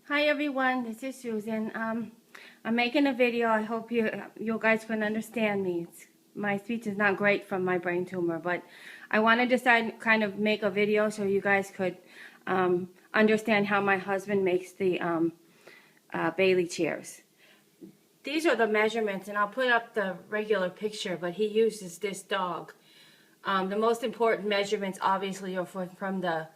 Hi everyone, this is Susan. I'm making a video. I hope you guys can understand me. My speech is not great from my brain tumor, but I wanted to kind of make a video so you guys could understand how my husband makes the Bailey chairs. These are the measurements, and I'll put up the regular picture, but he uses this dog. The most important measurements obviously are from their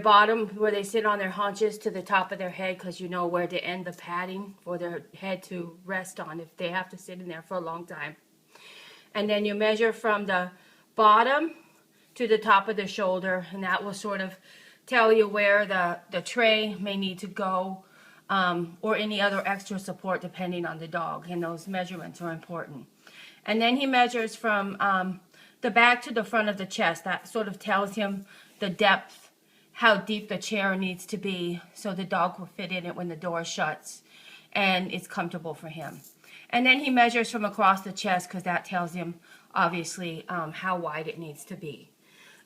bottom, where they sit on their haunches, to the top of their head, because you know where to end the padding for their head to rest on if they have to sit in there for a long time. And then you measure from the bottom to the top of the shoulder, and that will sort of tell you where the tray may need to go, or any other extra support depending on the dog, and those measurements are important. And then he measures from the back to the front of the chest. That sort of tells him the depth, how deep the chair needs to be, so the dog will fit in it when the door shuts and it's comfortable for him. And then he measures from across the chest, because that tells him obviously how wide it needs to be.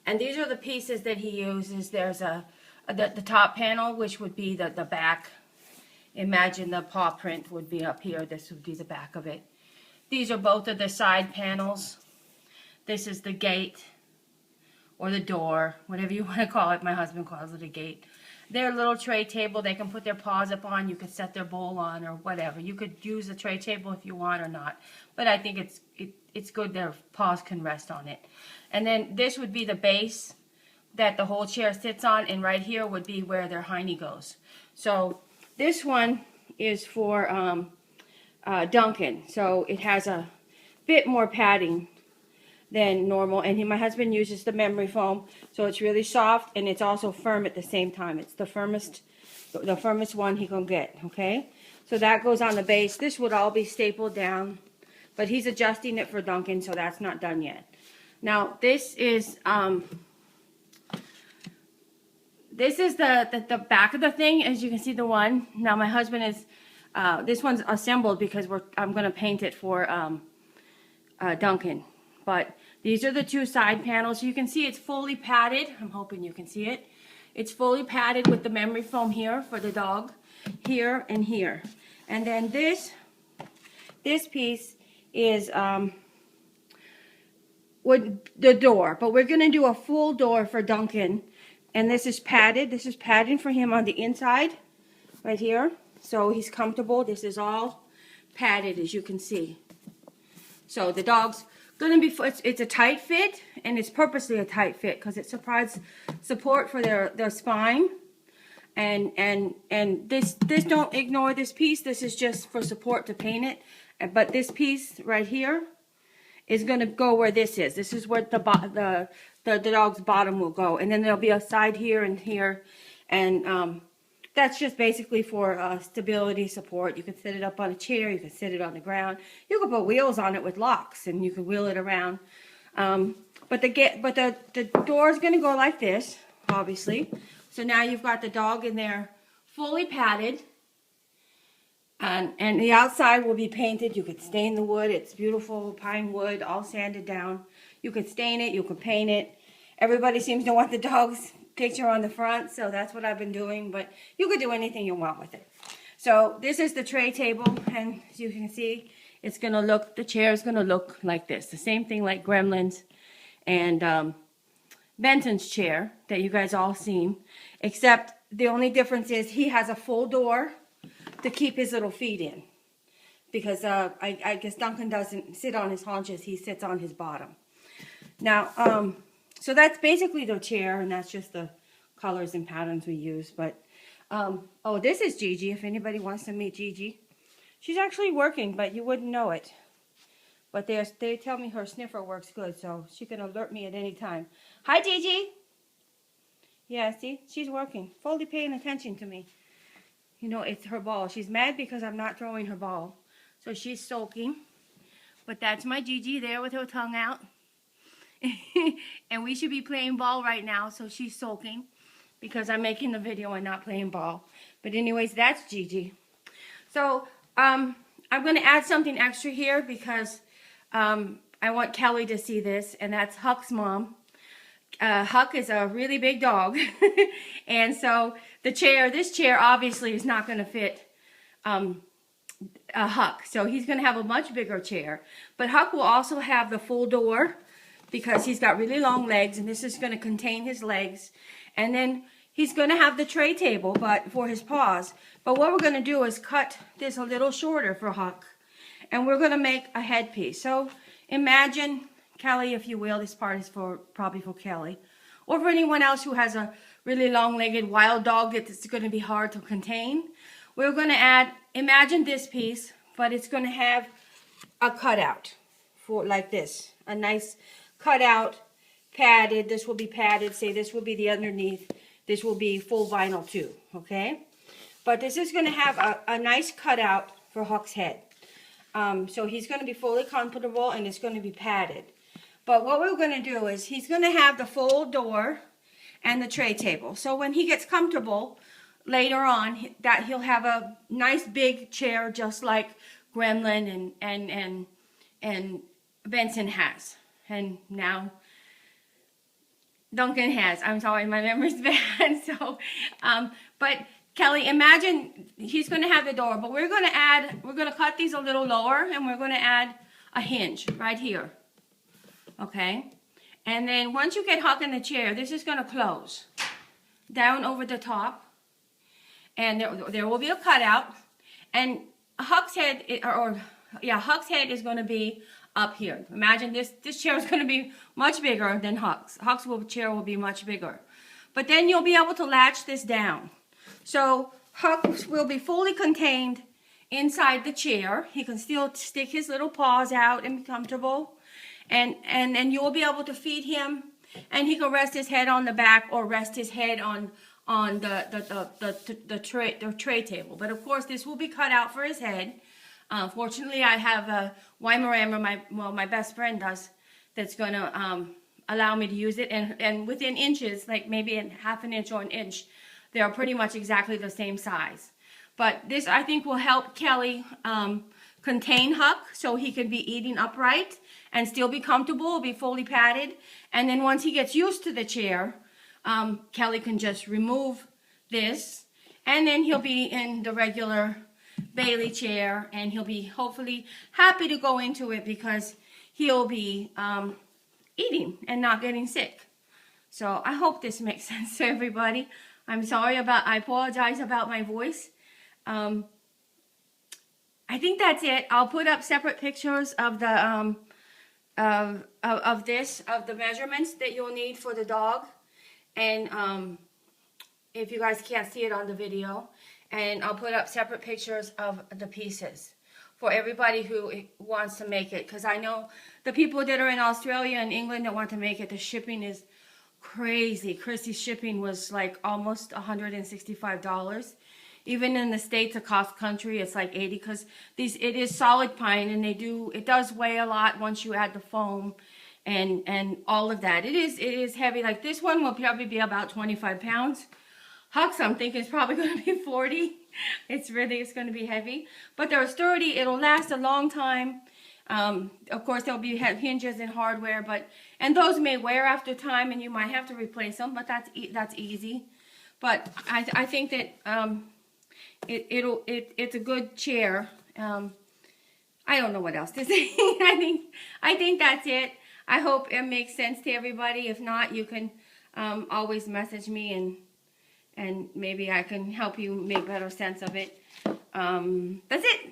And these are the pieces that he uses. There's the top panel, which would be the back. Imagine the paw print would be up here. This would be the back of it. These are both of the side panels. This is the gate, or the door, whatever you want to call it. My husband calls it a gate. Their little tray table they can put their paws up on. You could set their bowl on or whatever. You could use a tray table if you want or not. But I think it's good their paws can rest on it. And then this would be the base that the whole chair sits on, and right here would be where their hiney goes. So this one is for Duncan. So it has a bit more padding than normal, and my husband uses the memory foam, so it's really soft, and it's also firm at the same time. It's the firmest one he can get. Okay, so that goes on the base. This would all be stapled down, but he's adjusting it for Duncan, so that's not done yet. Now this is the back of the thing. As you can see, the one. Now my husband is this one's assembled because I'm going to paint it for Duncan. But these are the two side panels. You can see it's fully padded. I'm hoping you can see it. It's fully padded with the memory foam here for the dog, here and here. And then this piece is the door. But we're going to do a full door for Duncan. And this is padded. This is padding for him on the inside, right here. So he's comfortable. This is all padded, as you can see. So the dog's going to be, it's a tight fit, and it's purposely a tight fit because it provides support for their spine. And this don't ignore this piece. This is just for support to paint it. But this piece right here is going to go where this is. This is where the dog's bottom will go. And then there'll be a side here and here. And that's just basically for stability support. You can sit it up on a chair. You can sit it on the ground. You can put wheels on it with locks, and you can wheel it around. But the door is going to go like this, obviously. So now you've got the dog in there fully padded. And the outside will be painted. You could stain the wood. It's beautiful pine wood, all sanded down. You could stain it. You could paint it. Everybody seems to want the dog's picture on the front, so that's what I've been doing. But you could do anything you want with it. So this is the tray table, and as you can see, it's going to look, the chair is going to look like this. The same thing like Gremlins and Benton's chair that you guys all seen, except the only difference is he has a full door to keep his little feet in, because I guess Duncan doesn't sit on his haunches, he sits on his bottom. Now, so that's basically the chair, and that's just the colors and patterns we use. But, oh, this is Gigi, if anybody wants to meet Gigi. She's actually working, but you wouldn't know it. But they tell me her sniffer works good, so she can alert me at any time. Hi, Gigi. Yeah, see, she's working, fully paying attention to me. You know, it's her ball. She's mad because I'm not throwing her ball. So she's sulking. But that's my Gigi there with her tongue out. And we should be playing ball right now, so she's sulking because I'm making the video and not playing ball. But anyways, that's Gigi. So I'm going to add something extra here because I want Kelly to see this, and that's Huck's mom. Huck is a really big dog. And so this chair obviously is not going to fit Huck. So he's going to have a much bigger chair. But Huck will also have the full door because he's got really long legs, and this is going to contain his legs. And then he's going to have the tray table but for his paws. But what we're going to do is cut this a little shorter for Huck. And we're going to make a headpiece. So imagine, Kelly, if you will, this part is probably for Kelly. Or for anyone else who has a really long-legged wild dog that's going to be hard to contain. We're going to add, imagine this piece, but it's going to have a cutout for like this. A nice cutout, padded. This will be padded. Say this will be the underneath. This will be full vinyl too, okay? But this is going to have a nice cutout for Huck's head. So he's going to be fully comfortable and it's going to be padded. But what we're going to do is he's going to have the full door and the tray table. So when he gets comfortable later on, that he'll have a nice big chair just like Gremlin and Benson has. And now Duncan has. I'm sorry, my memory's bad. So, but Kelly, imagine he's going to have the door, but we're going to cut these a little lower, and we're going to add a hinge right here. Okay? And then once you get Huck in the chair, this is going to close down over the top, and there will be a cutout, and Huck's head, Huck's head is going to be up here. Imagine this chair is going to be much bigger than Huck's. Huck's chair will be much bigger. But then you'll be able to latch this down. So Huck will be fully contained inside the chair. He can still stick his little paws out and be comfortable. And then you'll be able to feed him, and he can rest his head on the back or rest his head on the tray table. But of course, this will be cut out for his head. Fortunately, I have a Weimaraner, my best friend does, that's going to allow me to use it. And within inches, like maybe a half an inch or an inch, they are pretty much exactly the same size. But this, I think, will help Kelly contain Huck so he can be eating upright and still be comfortable, be fully padded. And then once he gets used to the chair, Kelly can just remove this, and then he'll be in the regular Bailey chair, and he'll be hopefully happy to go into it because he'll be eating and not getting sick. So I hope this makes sense to everybody. I apologize about my voice. I think that's it. I'll put up separate pictures of the of the measurements that you'll need for the dog, and if you guys can't see it on the video. And I'll put up separate pictures of the pieces for everybody who wants to make it. Because I know the people that are in Australia and England that want to make it, the shipping is crazy. Chrissy's shipping was like almost $165. Even in the States, across country, it's like $80. Because it is solid pine, and it does weigh a lot once you add the foam and all of that. It is heavy. Like this one will probably be about 25 pounds. Huck's, I'm thinking, is probably going to be 40. It's going to be heavy. But they're sturdy. It'll last a long time. Of course, there'll be hinges and hardware, and those may wear after time, and you might have to replace them, but that's easy. But I think that it's a good chair. I don't know what else to say. I think that's it. I hope it makes sense to everybody. If not, you can always message me, and maybe I can help you make better sense of it. That's it.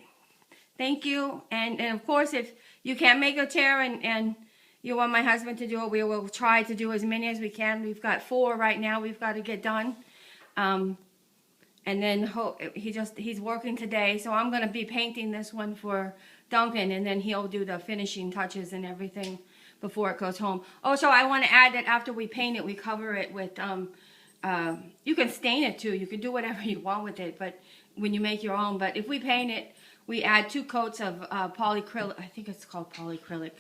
Thank you. And of course, if you can't make a chair and you want my husband to do it, we will try to do as many as we can. We've got 4 right now we've got to get done. And then he's working today, so I'm going to be painting this one for Duncan, and then he'll do the finishing touches and everything before it goes home. Oh, so I want to add that after we paint it, we cover it with... you can stain it too. You can do whatever you want with it, but when you make your own. But if we paint it, we add 2 coats of polyacrylic. I think it's called polyacrylic.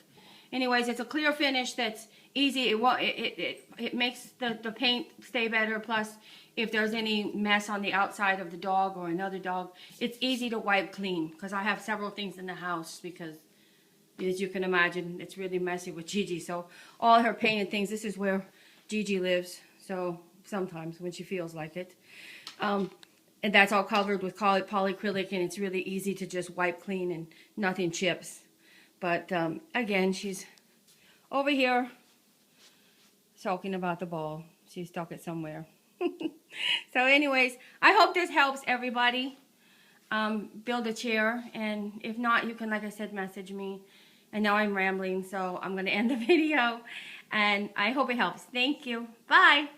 Anyways, it's a clear finish that's easy. It makes the paint stay better. Plus, if there's any mess on the outside of the dog or another dog, it's easy to wipe clean. Because I have several things in the house because, as you can imagine, it's really messy with Gigi. So all her painted things. This is where Gigi lives. So sometimes when she feels like it. And that's all covered with polyacrylic, and it's really easy to just wipe clean and nothing chips. But again, she's over here sulking about the ball. She stuck it somewhere. So anyways, I hope this helps everybody build a chair. And if not, you can, like I said, message me. And now I'm rambling, so I'm going to end the video. And I hope it helps. Thank you. Bye.